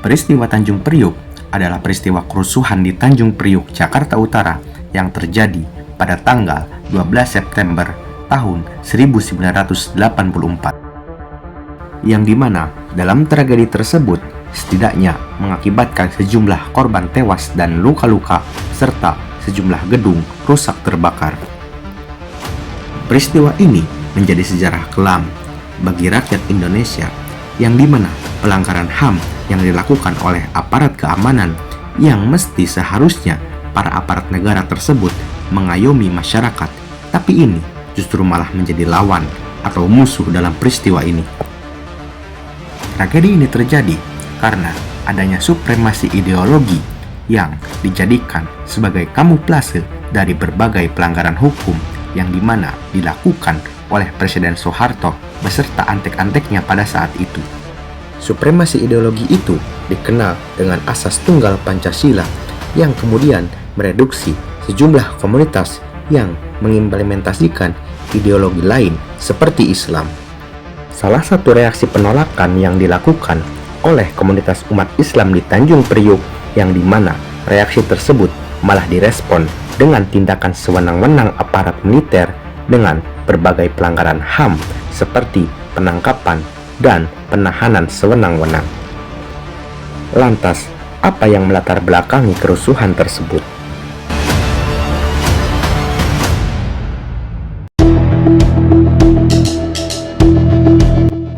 Peristiwa Tanjung Priuk adalah peristiwa kerusuhan di Tanjung Priuk, Jakarta Utara yang terjadi pada tanggal 12 September tahun 1984. Yang dimana dalam tragedi tersebut setidaknya mengakibatkan sejumlah korban tewas dan luka-luka serta sejumlah gedung rusak terbakar. Peristiwa ini menjadi sejarah kelam bagi rakyat Indonesia yang dimana pelanggaran HAM yang dilakukan oleh aparat keamanan yang mesti seharusnya para aparat negara tersebut mengayomi masyarakat, tapi ini justru malah menjadi lawan atau musuh dalam peristiwa ini. Tragedi ini terjadi karena adanya supremasi ideologi yang dijadikan sebagai kamuflase dari berbagai pelanggaran hukum yang dimana dilakukan oleh Presiden Soeharto beserta antek-anteknya pada saat itu. Supremasi ideologi itu dikenal dengan asas tunggal Pancasila yang kemudian mereduksi sejumlah komunitas yang mengimplementasikan ideologi lain seperti Islam. Salah satu reaksi penolakan yang dilakukan oleh komunitas umat Islam di Tanjung Priuk yang dimana reaksi tersebut malah direspon dengan tindakan sewenang-wenang aparat militer dengan berbagai pelanggaran HAM seperti penangkapan dan penahanan sewenang-wenang. Lantas, apa yang melatar belakangi kerusuhan tersebut?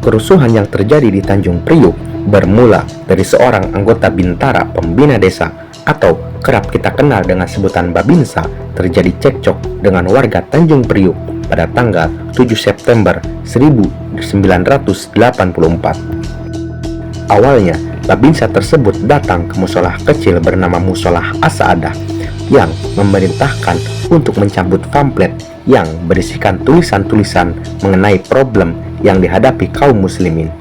Kerusuhan yang terjadi di Tanjung Priuk bermula dari seorang anggota Bintara Pembina Desa atau kerap kita kenal dengan sebutan Babinsa terjadi cekcok dengan warga Tanjung Priuk pada tanggal 7 September 1984. Awalnya, Babinsa tersebut datang ke musolah kecil bernama Musolah As-Saadah yang memerintahkan untuk mencabut pamflet yang berisikan tulisan-tulisan mengenai problem yang dihadapi kaum muslimin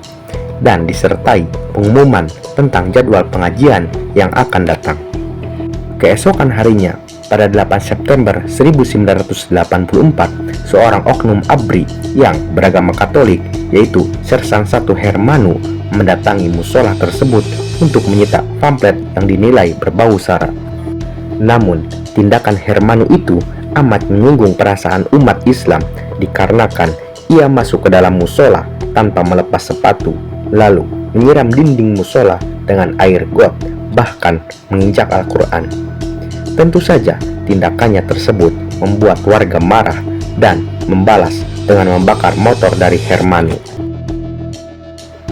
dan disertai pengumuman tentang jadwal pengajian yang akan datang. Keesokan harinya, pada 8 September 1984, seorang oknum ABRI yang beragama Katolik, yaitu Sersan 1 Hermanu, mendatangi musola tersebut untuk menyita pamflet yang dinilai berbau sara. Namun, tindakan Hermanu itu amat menyinggung perasaan umat Islam dikarenakan ia masuk ke dalam musola tanpa melepas sepatu, lalu menyiram dinding musola dengan air got, bahkan menginjak Al-Quran. Tentu saja tindakannya tersebut membuat warga marah dan membalas dengan membakar motor dari Hermanu.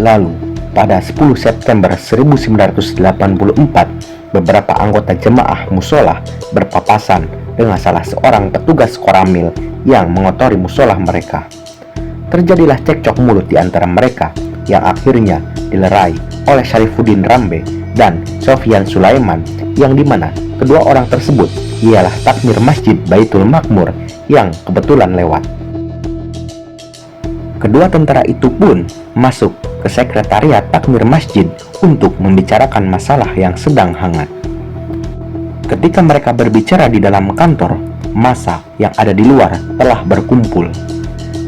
Lalu, pada 10 September 1984, beberapa anggota jemaah musola berpapasan dengan salah seorang petugas koramil yang mengotori musola mereka. Terjadilah cekcok mulut di antara mereka yang akhirnya dilerai oleh Syarifuddin Rambe dan Sofyan Sulaiman, yang dimana kedua orang tersebut ialah takmir Masjid Baitul Makmur yang kebetulan lewat. Kedua tentara itu pun masuk ke sekretariat takmir masjid untuk membicarakan masalah yang sedang hangat. Ketika mereka berbicara di dalam kantor, massa yang ada di luar telah berkumpul.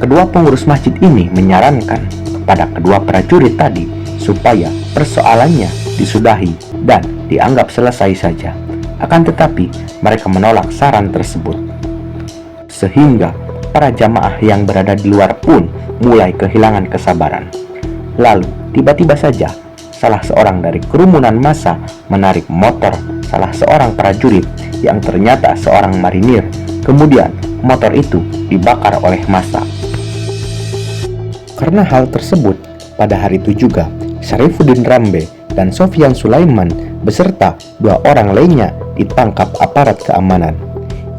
Kedua pengurus masjid ini menyarankan kepada kedua prajurit tadi supaya persoalannya disudahi dan dianggap selesai saja. Akan tetapi mereka menolak saran tersebut, sehingga para jamaah yang berada di luar pun mulai kehilangan kesabaran. Lalu tiba-tiba saja salah seorang dari kerumunan massa menarik motor salah seorang prajurit yang ternyata seorang marinir. Kemudian motor itu dibakar oleh massa. Karena hal tersebut, pada hari itu juga Syarifuddin Rambe dan Sofyan Sulaiman beserta dua orang lainnya ditangkap aparat keamanan,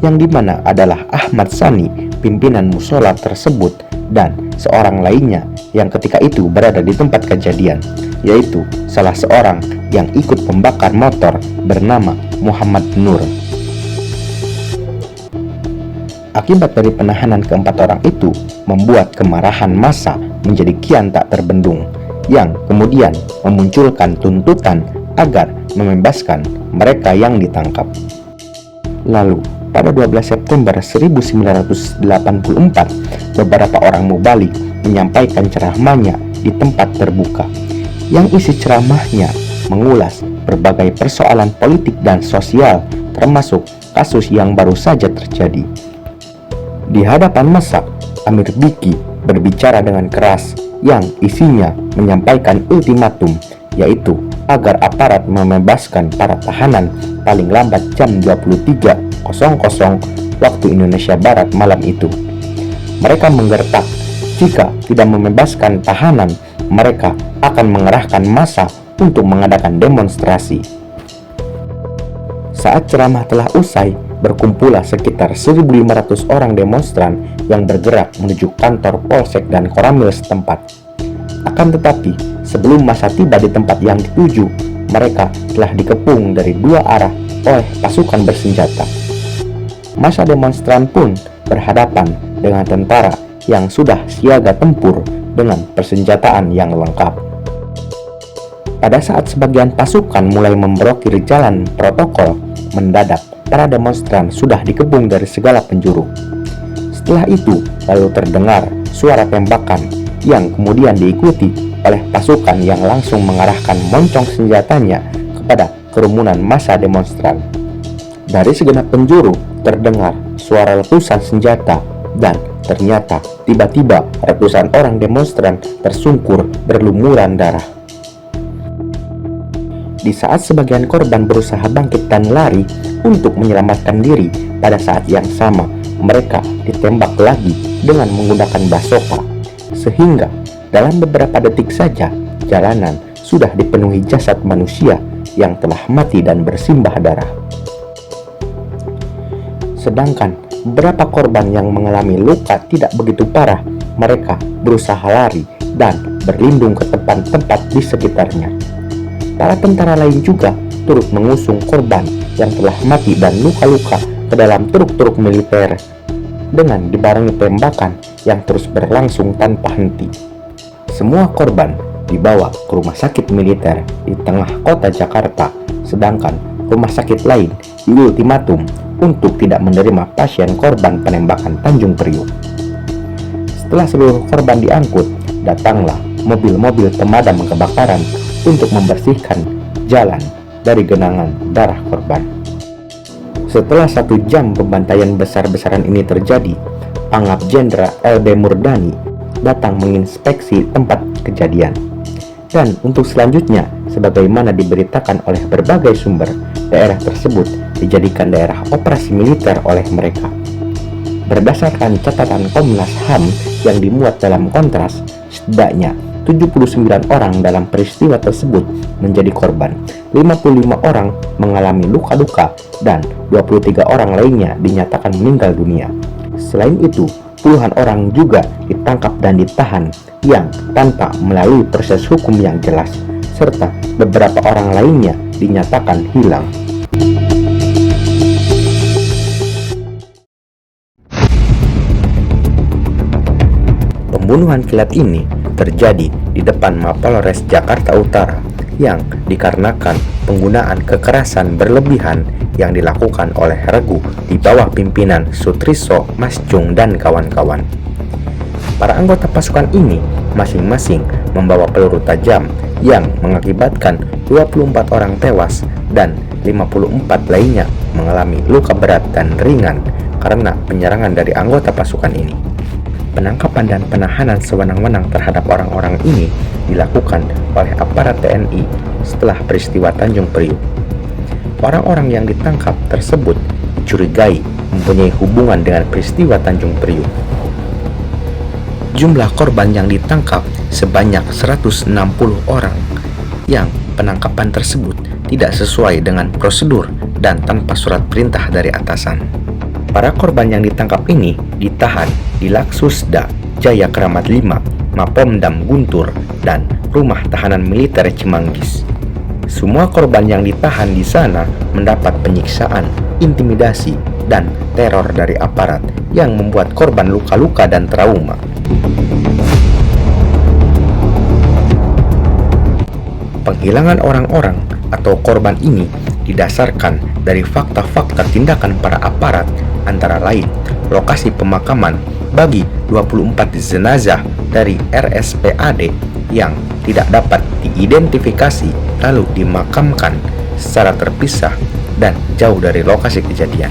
yang dimana adalah Ahmad Sani, pimpinan musola tersebut, dan seorang lainnya yang ketika itu berada di tempat kejadian, yaitu salah seorang yang ikut membakar motor bernama Muhammad Nur. Akibat dari penahanan keempat orang itu membuat kemarahan massa menjadi kian tak terbendung, yang kemudian memunculkan tuntutan agar membebaskan mereka yang ditangkap. Lalu, pada 12 September 1984, beberapa orang mubalik menyampaikan ceramahnya di tempat terbuka, yang isi ceramahnya mengulas berbagai persoalan politik dan sosial, termasuk kasus yang baru saja terjadi. Di hadapan massa, Amir Biki berbicara dengan keras yang isinya menyampaikan ultimatum, yaitu agar aparat membebaskan para tahanan paling lambat jam 23.00 waktu Indonesia Barat malam itu. Mereka menggertak, jika tidak membebaskan tahanan, mereka akan mengerahkan massa untuk mengadakan demonstrasi. Saat ceramah telah usai, berkumpullah sekitar 1.500 orang demonstran yang bergerak menuju kantor Polsek dan Koramil setempat. Akan tetapi, sebelum massa tiba di tempat yang dituju, mereka telah dikepung dari dua arah oleh pasukan bersenjata. Massa demonstran pun berhadapan dengan tentara yang sudah siaga tempur dengan persenjataan yang lengkap. Pada saat sebagian pasukan mulai memblokir jalan protokol, mendadak para demonstran sudah dikepung dari segala penjuru. Setelah itu, lalu terdengar suara tembakan yang kemudian diikuti oleh pasukan yang langsung mengarahkan moncong senjatanya kepada kerumunan massa demonstran. Dari segenap penjuru terdengar suara letusan senjata dan ternyata tiba-tiba ratusan orang demonstran tersungkur berlumuran darah. Di saat sebagian korban berusaha bangkit dan lari untuk menyelamatkan diri, pada saat yang sama mereka ditembak lagi dengan menggunakan basoka, sehingga dalam beberapa detik saja jalanan sudah dipenuhi jasad manusia yang telah mati dan bersimbah darah. Sedangkan beberapa korban yang mengalami luka tidak begitu parah, mereka berusaha lari dan berlindung ke tempat-tempat di sekitarnya. Para tentara lain juga turut mengusung korban yang telah mati dan luka-luka ke dalam truk-truk militer dengan dibarengi tembakan yang terus berlangsung tanpa henti. Semua korban dibawa ke rumah sakit militer di tengah kota Jakarta, sedangkan rumah sakit lain diultimatum untuk tidak menerima pasien korban penembakan Tanjung Priuk. Setelah seluruh korban diangkut, datanglah mobil-mobil pemadam kebakaran untuk membersihkan jalan dari genangan darah korban. Setelah 1 jam pembantaian besar-besaran ini terjadi, Pangap Jenderal LB Murdani datang menginspeksi tempat kejadian. Dan untuk selanjutnya, sebagaimana diberitakan oleh berbagai sumber, daerah tersebut dijadikan daerah operasi militer oleh mereka. Berdasarkan catatan Komnas HAM yang dimuat dalam Kontras, setidaknya 79 orang dalam peristiwa tersebut menjadi korban, 55 orang mengalami luka-luka, dan 23 orang lainnya dinyatakan meninggal dunia. Selain itu, puluhan orang juga ditangkap dan ditahan yang tanpa melalui proses hukum yang jelas, serta beberapa orang lainnya dinyatakan hilang. Pembunuhan kilat ini terjadi di depan Mapolres Jakarta Utara yang dikarenakan penggunaan kekerasan berlebihan yang dilakukan oleh regu di bawah pimpinan Sutrisno Masjung dan kawan-kawan. Para anggota pasukan ini masing-masing membawa peluru tajam yang mengakibatkan 24 orang tewas dan 54 lainnya mengalami luka berat dan ringan karena penyerangan dari anggota pasukan ini. Penangkapan dan penahanan sewenang-wenang terhadap orang-orang ini dilakukan oleh aparat TNI setelah peristiwa Tanjung Priuk. Orang-orang yang ditangkap tersebut dicurigai mempunyai hubungan dengan peristiwa Tanjung Priuk. Jumlah korban yang ditangkap sebanyak 160 orang, yang penangkapan tersebut tidak sesuai dengan prosedur dan tanpa surat perintah dari atasan. Para korban yang ditangkap ini ditahan di Laksusda Jaya Kramat 5, Mapomdam Guntur, dan Rumah Tahanan Militer Cimanggis. Semua korban yang ditahan di sana mendapat penyiksaan, intimidasi, dan teror dari aparat yang membuat korban luka-luka dan trauma. Penghilangan orang-orang atau korban ini didasarkan dari fakta-fakta tindakan para aparat, antara lain lokasi pemakaman bagi 24 jenazah dari RSPAD yang tidak dapat diidentifikasi lalu dimakamkan secara terpisah dan jauh dari lokasi kejadian.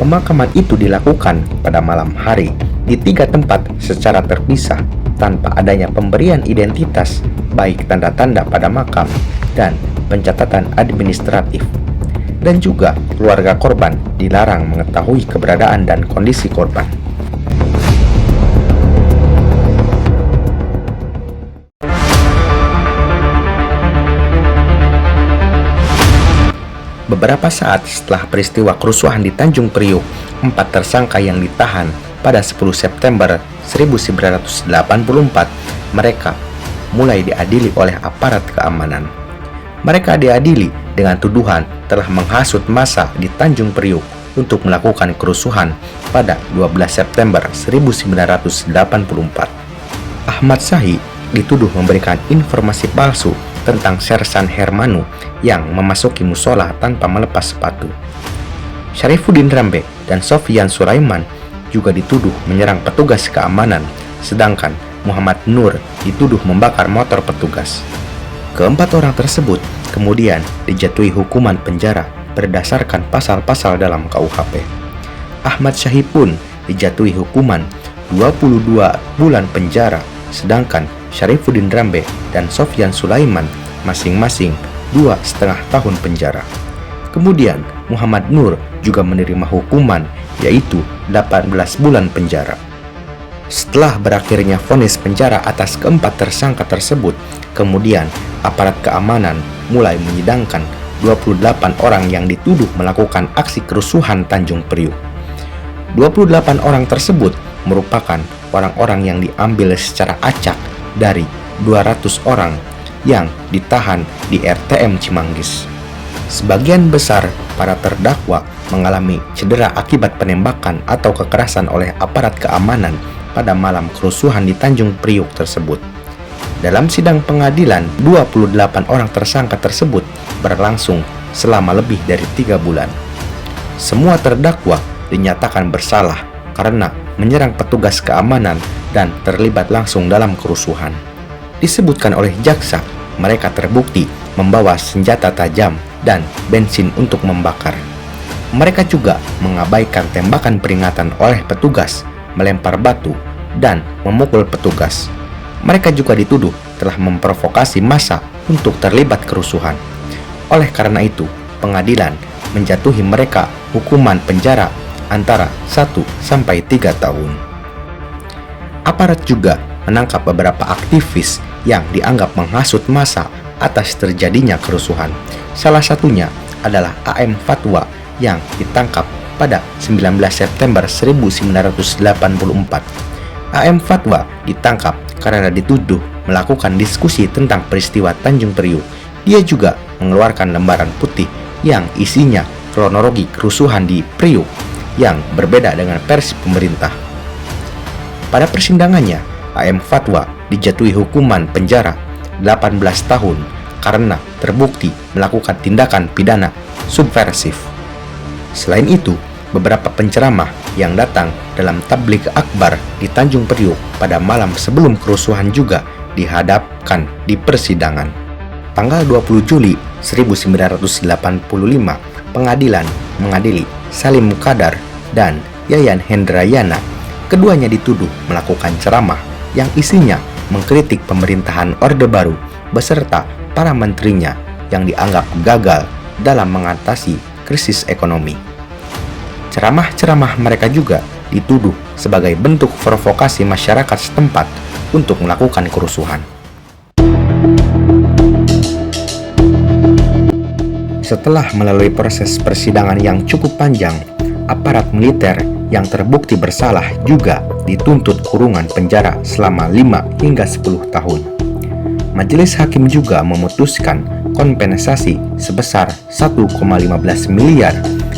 Pemakaman itu dilakukan pada malam hari di 3 tempat secara terpisah tanpa adanya pemberian identitas, baik tanda-tanda pada makam dan pencatatan administratif. Dan juga keluarga korban dilarang mengetahui keberadaan dan kondisi korban. Beberapa saat setelah peristiwa kerusuhan di Tanjung Priuk, 4 tersangka yang ditahan pada 10 September 1984, mereka mulai diadili oleh aparat keamanan. Mereka diadili dengan tuduhan telah menghasut massa di Tanjung Priuk untuk melakukan kerusuhan pada 12 September 1984. Ahmad Syahhi dituduh memberikan informasi palsu tentang Sersan Hermanu yang memasuki musola tanpa melepas sepatu. Syarifuddin Rambe dan Sofyan Sulaiman juga dituduh menyerang petugas keamanan, sedangkan Muhammad Nur dituduh membakar motor petugas. Keempat orang tersebut kemudian dijatuhi hukuman penjara berdasarkan pasal-pasal dalam KUHP. Ahmad Syahhi pun dijatuhi hukuman 22 bulan penjara, sedangkan Syarifuddin Rambe dan Sofyan Sulaiman masing-masing 2,5 tahun penjara. Kemudian Muhammad Nur juga menerima hukuman yaitu 18 bulan penjara. Setelah berakhirnya vonis penjara atas keempat tersangka tersebut, kemudian aparat keamanan mulai menyidangkan 28 orang yang dituduh melakukan aksi kerusuhan Tanjung Priuk. 28 orang tersebut merupakan orang-orang yang diambil secara acak dari 200 orang yang ditahan di RTM Cimanggis. Sebagian besar para terdakwa mengalami cedera akibat penembakan atau kekerasan oleh aparat keamanan pada malam kerusuhan di Tanjung Priuk tersebut. Dalam sidang pengadilan, 28 orang tersangka tersebut berlangsung selama lebih dari 3 bulan. Semua terdakwa dinyatakan bersalah karena menyerang petugas keamanan dan terlibat langsung dalam kerusuhan. Disebutkan oleh jaksa, mereka terbukti membawa senjata tajam dan bensin untuk membakar. Mereka juga mengabaikan tembakan peringatan oleh petugas, melempar batu, dan memukul petugas. Mereka juga dituduh telah memprovokasi massa untuk terlibat kerusuhan. Oleh karena itu, pengadilan menjatuhi mereka hukuman penjara antara 1 sampai 3 tahun. Aparat juga menangkap beberapa aktivis yang dianggap menghasut massa atas terjadinya kerusuhan. Salah satunya adalah AM Fatwa yang ditangkap pada 19 September 1984. AM Fatwa ditangkap karena dituduh melakukan diskusi tentang peristiwa Tanjung Priuk. Dia juga mengeluarkan lembaran putih yang isinya kronologi kerusuhan di Priuk yang berbeda dengan versi pemerintah. Pada persidangannya, AM Fatwa dijatuhi hukuman penjara 18 tahun karena terbukti melakukan tindakan pidana subversif. Selain itu, beberapa penceramah yang datang dalam tabligh akbar di Tanjung Priuk pada malam sebelum kerusuhan juga dihadapkan di persidangan. Tanggal 20 Juli 1985, pengadilan mengadili Salim Qadar dan Yayan Hendrayana. Keduanya dituduh melakukan ceramah yang isinya mengkritik pemerintahan Orde Baru beserta para menterinya yang dianggap gagal dalam mengatasi krisis ekonomi. Ceramah-ceramah mereka juga dituduh sebagai bentuk provokasi masyarakat setempat untuk melakukan kerusuhan. Setelah melalui proses persidangan yang cukup panjang, aparat militer yang terbukti bersalah juga dituntut kurungan penjara selama 5 hingga 10 tahun. Majelis hakim juga memutuskan kompensasi sebesar 1,15 miliar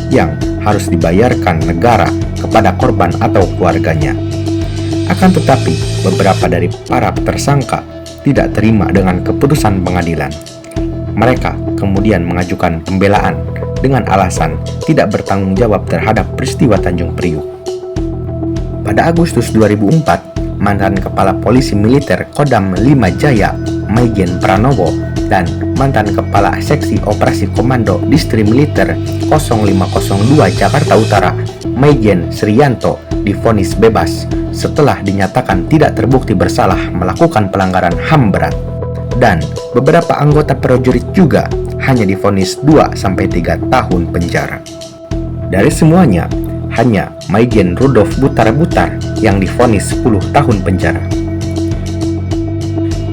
yang harus dibayarkan negara kepada korban atau keluarganya. Akan tetapi, beberapa dari para tersangka tidak terima dengan keputusan pengadilan. Mereka kemudian mengajukan pembelaan dengan alasan tidak bertanggung jawab terhadap peristiwa Tanjung Priuk. Pada Agustus 2004, mantan Kepala Polisi Militer Kodam 5 Jaya, Maijen Pranowo, dan mantan Kepala Seksi Operasi Komando Distri Militer 0502 Jakarta Utara, Maijen Sriyanto, divonis bebas setelah dinyatakan tidak terbukti bersalah melakukan pelanggaran HAM berat. Dan beberapa anggota prajurit juga hanya divonis 2-3 tahun penjara. Dari semuanya, hanya Maijen Rudolf Butar-Butar yang divonis 10 tahun penjara.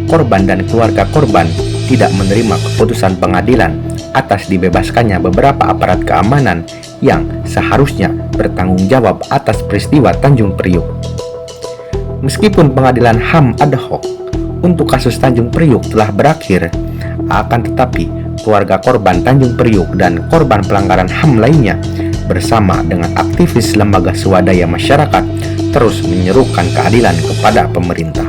Korban dan keluarga korban tidak menerima keputusan pengadilan atas dibebaskannya beberapa aparat keamanan yang seharusnya bertanggung jawab atas peristiwa Tanjung Priuk. Meskipun pengadilan HAM ad hoc untuk kasus Tanjung Priuk telah berakhir, akan tetapi keluarga korban Tanjung Priuk dan korban pelanggaran HAM lainnya bersama dengan aktivis lembaga swadaya masyarakat terus menyerukan keadilan kepada pemerintah.